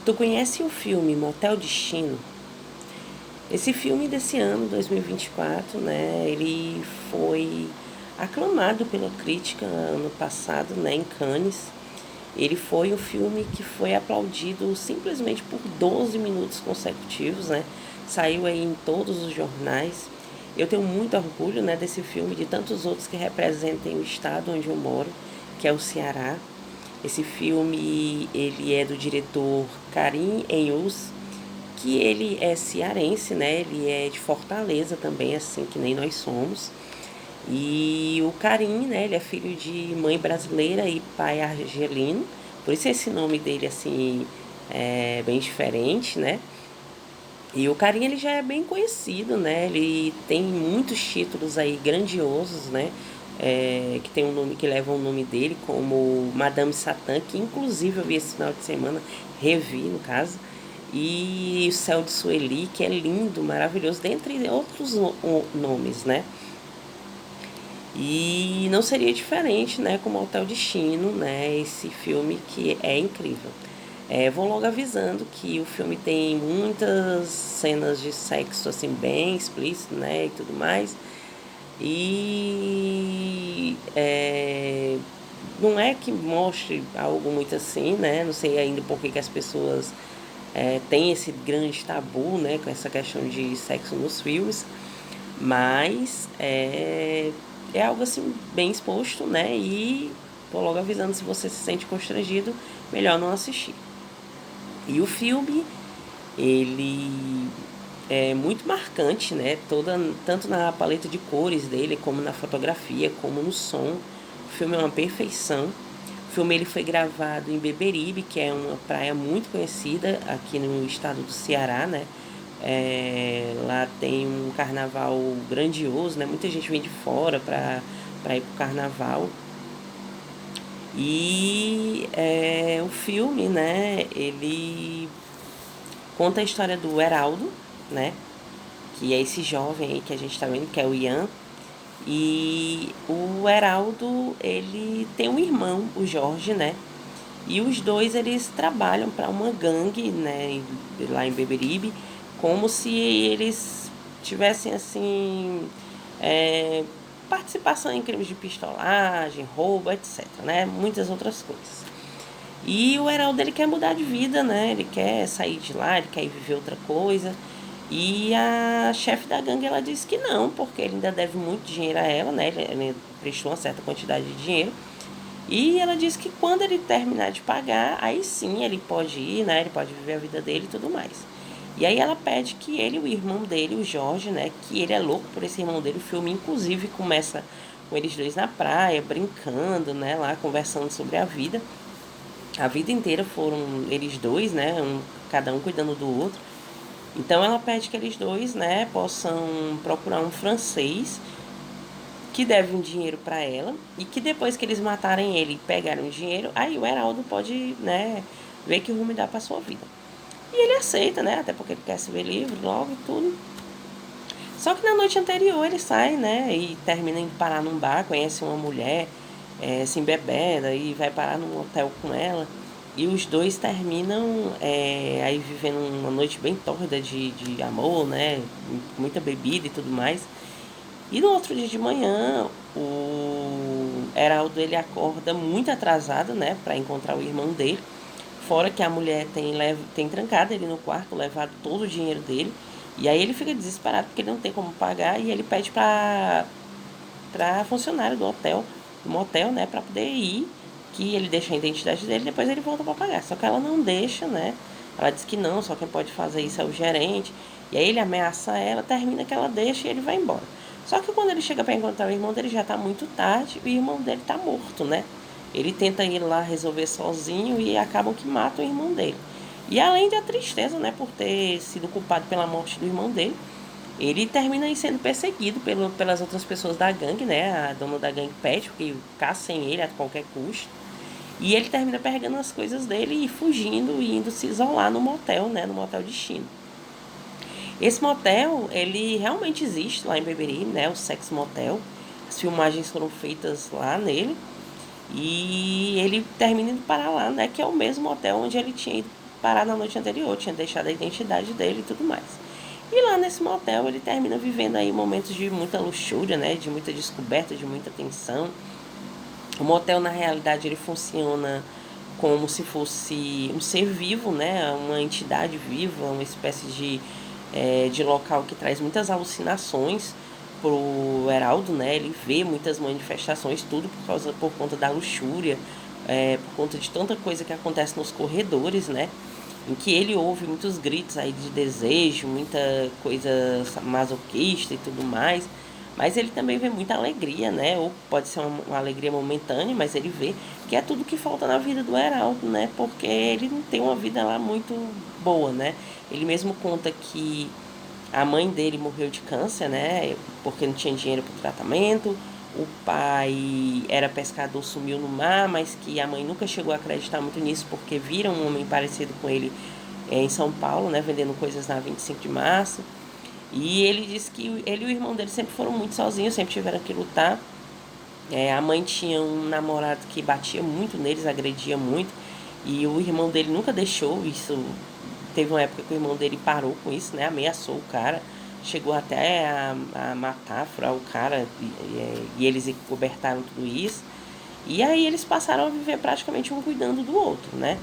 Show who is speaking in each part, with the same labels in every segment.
Speaker 1: Tu conhece o filme Motel Destino? Esse filme desse ano, 2024, né? Ele foi aclamado pela crítica ano passado, né, em Cannes. Ele foi um filme que foi aplaudido simplesmente por 12 minutos consecutivos, né? Saiu aí em todos os jornais. Eu tenho muito orgulho, né, desse filme, de tantos outros que representem o estado onde eu moro, que é o Ceará. Esse filme, ele é do diretor Karim Enhus, que ele é cearense, né? Ele é de Fortaleza também, assim que nem nós somos. E o Karim, né? Ele é filho de mãe brasileira e pai argelino. Por isso esse nome dele, assim, é bem diferente, né? E o Karim, ele já é bem conhecido, né? Ele tem muitos títulos aí grandiosos, né? Que tem um nome que leva o nome dele, como Madame Satã, que inclusive eu vi esse final de semana, revi no caso. E o Céu de Sueli, que é lindo, maravilhoso, dentre outros nomes, né? E não seria diferente, né, com o Hotel Destino, né, esse filme que é incrível. Vou logo avisando que o filme tem muitas cenas de sexo, assim, bem explícito, né, e tudo mais. E não é que mostre algo muito assim, né, não sei ainda por que as pessoas têm esse grande tabu, né, com essa questão de sexo nos filmes. Mas é algo assim bem exposto, né? E tô logo avisando, se você se sente constrangido, melhor não assistir. E o filme, ele é muito marcante, né? Tanto na paleta de cores dele, como na fotografia, como no som. O filme é uma perfeição. O filme ele foi gravado em Beberibe, que é uma praia muito conhecida aqui no estado do Ceará, né? Lá tem um carnaval grandioso, né? Muita gente vem de fora para ir pro carnaval. E o filme, né? Ele conta a história do Heraldo, né? Que é esse jovem aí que a gente tá vendo, que é o Ian. E o Heraldo, ele tem um irmão, o Jorge, né? E os dois, eles trabalham para uma gangue, né, lá em Beberibe, como se eles tivessem, assim, é, participação em crimes de pistolagem, roubo, etc, né? Muitas outras coisas. E o Heraldo, ele quer mudar de vida, né? Ele quer sair de lá, ele quer ir viver outra coisa. E a chefe da gangue, ela disse que não, porque ele ainda deve muito dinheiro a ela, né? Ele prestou uma certa quantidade de dinheiro. E ela disse que quando ele terminar de pagar, aí sim ele pode ir, né? Ele pode viver a vida dele e tudo mais. E aí ela pede que ele e o irmão dele, o Jorge, né? Que ele é louco por esse irmão dele. O filme, inclusive, começa com eles dois na praia, brincando, né? Lá, conversando sobre a vida. A vida inteira foram eles dois, né? Cada um cuidando do outro. Então ela pede que eles dois, né? Possam procurar um francês que deve um dinheiro para ela e que depois que eles matarem ele e pegarem o dinheiro, aí o Heraldo pode, né, ver que rumo dá para sua vida. E ele aceita, né, até porque ele quer se ver livre logo e tudo. Só que na noite anterior ele sai, né, e termina em parar num bar, conhece uma mulher, se embebeda e vai parar num hotel com ela. E os dois terminam aí vivendo uma noite bem tórrida de amor, né, muita bebida e tudo mais. E no outro dia de manhã, o Heraldo ele acorda muito atrasado, né, para encontrar o irmão dele. Fora que a mulher tem trancado ele no quarto, levado todo o dinheiro dele. E aí ele fica desesperado porque ele não tem como pagar e ele pede para funcionário do motel, né, para poder ir, que ele deixa a identidade dele, depois ele volta para pagar. Só que ela não deixa, né? Ela diz que não, só quem pode fazer isso é o gerente. E aí ele ameaça ela, termina que ela deixa e ele vai embora. Só que quando ele chega para encontrar o irmão dele já tá muito tarde e o irmão dele tá morto, né? Ele tenta ir lá resolver sozinho e acabam que matam o irmão dele. E além da tristeza, né, por ter sido culpado pela morte do irmão dele, ele termina aí sendo perseguido pelas outras pessoas da gangue, né? A dona da gangue pede que caçem ele a qualquer custo. E ele termina pegando as coisas dele e fugindo e indo se isolar no motel, né? No motel Destino. Esse motel, ele realmente existe lá em Beberibe, né? O Sex Motel. As filmagens foram feitas lá nele. E ele termina indo parar lá, né? Que é o mesmo motel onde ele tinha ido parado na noite anterior, tinha deixado a identidade dele e tudo mais. E lá nesse motel ele termina vivendo aí momentos de muita luxúria, né? De muita descoberta, de muita tensão. O motel, na realidade, ele funciona como se fosse um ser vivo, né? Uma entidade viva, uma espécie de local que traz muitas alucinações pro Heraldo, né? Ele vê muitas manifestações, tudo por conta da luxúria, por conta de tanta coisa que acontece nos corredores, né? Em que ele ouve muitos gritos aí de desejo, muita coisa masoquista e tudo mais. Mas ele também vê muita alegria, né? Ou pode ser uma alegria momentânea, mas ele vê que é tudo que falta na vida do Heraldo, né? Porque ele não tem uma vida lá muito boa, né? Ele mesmo conta que a mãe dele morreu de câncer, né? Porque não tinha dinheiro para o tratamento. O pai era pescador, sumiu no mar, mas que a mãe nunca chegou a acreditar muito nisso, porque viram um homem parecido com ele em São Paulo, né? Vendendo coisas na 25 de março. E ele disse que ele e o irmão dele sempre foram muito sozinhos, sempre tiveram que lutar. A mãe tinha um namorado que batia muito neles, agredia muito. E o irmão dele nunca deixou isso. Teve uma época que o irmão dele parou com isso, né? Ameaçou o cara. Chegou até a matar, furar o cara. E eles cobertaram tudo isso. E aí eles passaram a viver praticamente um cuidando do outro, né?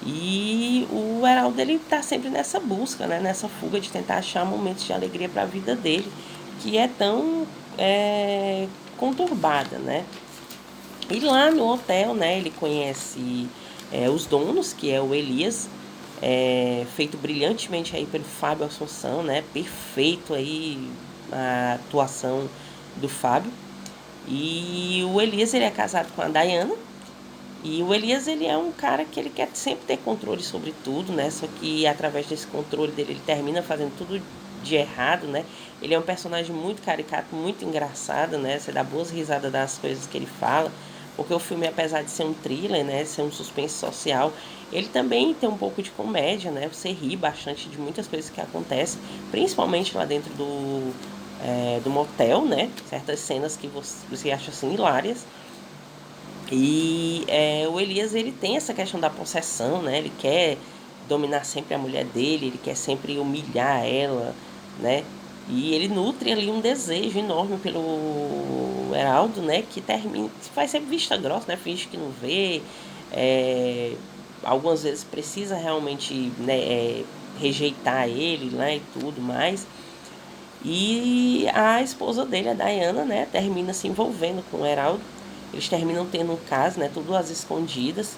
Speaker 1: E o Heraldo, ele tá sempre nessa busca, né? Nessa fuga de tentar achar momentos de alegria para a vida dele, que é tão conturbada, né? E lá no hotel, né, ele conhece os donos, que é o Elias, feito brilhantemente aí pelo Fábio Assunção, né? Perfeito aí a atuação do Fábio. E o Elias, ele é casado com a Dayana. E o Elias, ele é um cara que ele quer sempre ter controle sobre tudo, né? Só que através desse controle dele, ele termina fazendo tudo de errado, né? Ele é um personagem muito caricato, muito engraçado, né? Você dá boas risadas das coisas que ele fala. Porque o filme, apesar de ser um thriller, né? Ser um suspense social, ele também tem um pouco de comédia, né? Você ri bastante de muitas coisas que acontecem, principalmente lá dentro do motel, né? Certas cenas que você acha assim hilárias. E o Elias, ele tem essa questão da possessão, né? Ele quer dominar sempre a mulher dele, ele quer sempre humilhar ela, né? E ele nutre ali um desejo enorme pelo Heraldo, né? Que termina, faz sempre vista grossa, né? Finge que não vê. É, algumas vezes precisa realmente, né, rejeitar ele, né? E tudo mais. E a esposa dele, a Diana, né? Termina se envolvendo com o Heraldo. Eles terminam tendo um caso, né? Tudo às escondidas.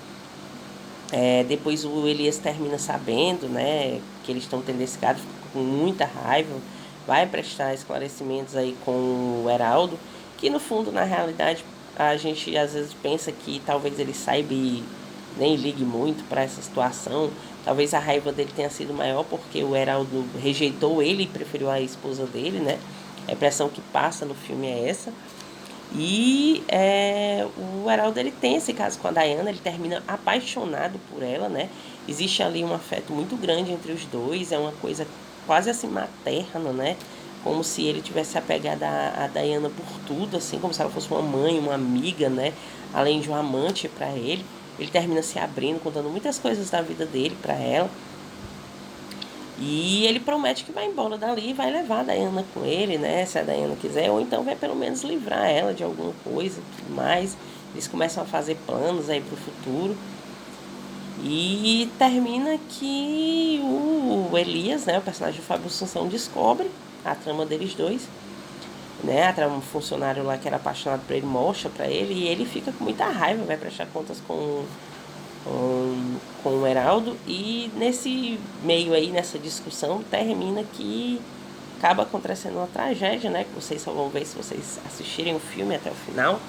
Speaker 1: Depois o Elias termina sabendo, né? Que eles estão tendo esse caso, fica com muita raiva. Vai prestar esclarecimentos aí com o Heraldo. Que no fundo, na realidade, a gente às vezes pensa que talvez ele saiba e nem ligue muito para essa situação. Talvez a raiva dele tenha sido maior porque o Heraldo rejeitou ele e preferiu a esposa dele, né? A impressão que passa no filme é essa. E o Heraldo, ele tem esse caso com a Diana, ele termina apaixonado por ela, né? Existe ali um afeto muito grande entre os dois, é uma coisa quase assim materna, né? Como se ele tivesse apegado a Diana por tudo, assim, como se ela fosse uma mãe, uma amiga, né? Além de um amante para ele. Ele termina se abrindo, contando muitas coisas da vida dele para ela. E ele promete que vai embora dali e vai levar a Dayana com ele, né? Se a Dayana quiser, ou então vai pelo menos livrar ela de alguma coisa e tudo mais. Eles começam a fazer planos aí pro futuro. E termina que o Elias, né? O personagem do Fábio Assunção, descobre a trama deles dois. Né? A trama, um funcionário lá que era apaixonado por ele mostra pra ele e ele fica com muita raiva, vai prestar contas com o Heraldo. E nesse meio aí, nessa discussão, termina que acaba acontecendo uma tragédia, né? Que vocês só vão ver se vocês assistirem o filme até o final.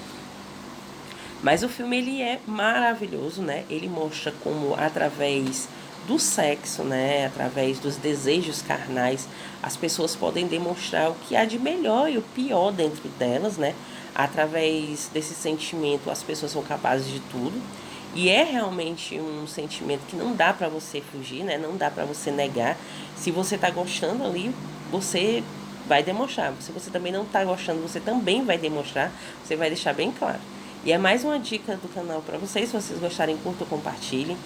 Speaker 1: Mas o filme, ele é maravilhoso, né? Ele mostra como através do sexo, né? Através dos desejos carnais, as pessoas podem demonstrar o que há de melhor e o pior dentro delas, né? Através desse sentimento, as pessoas são capazes de tudo. E é realmente um sentimento que não dá pra você fugir, né? Não dá pra você negar. Se você tá gostando ali, você vai demonstrar. Se você também não tá gostando, você também vai demonstrar. Você vai deixar bem claro. E é mais uma dica do canal pra vocês. Se vocês gostarem, curtam, compartilhem.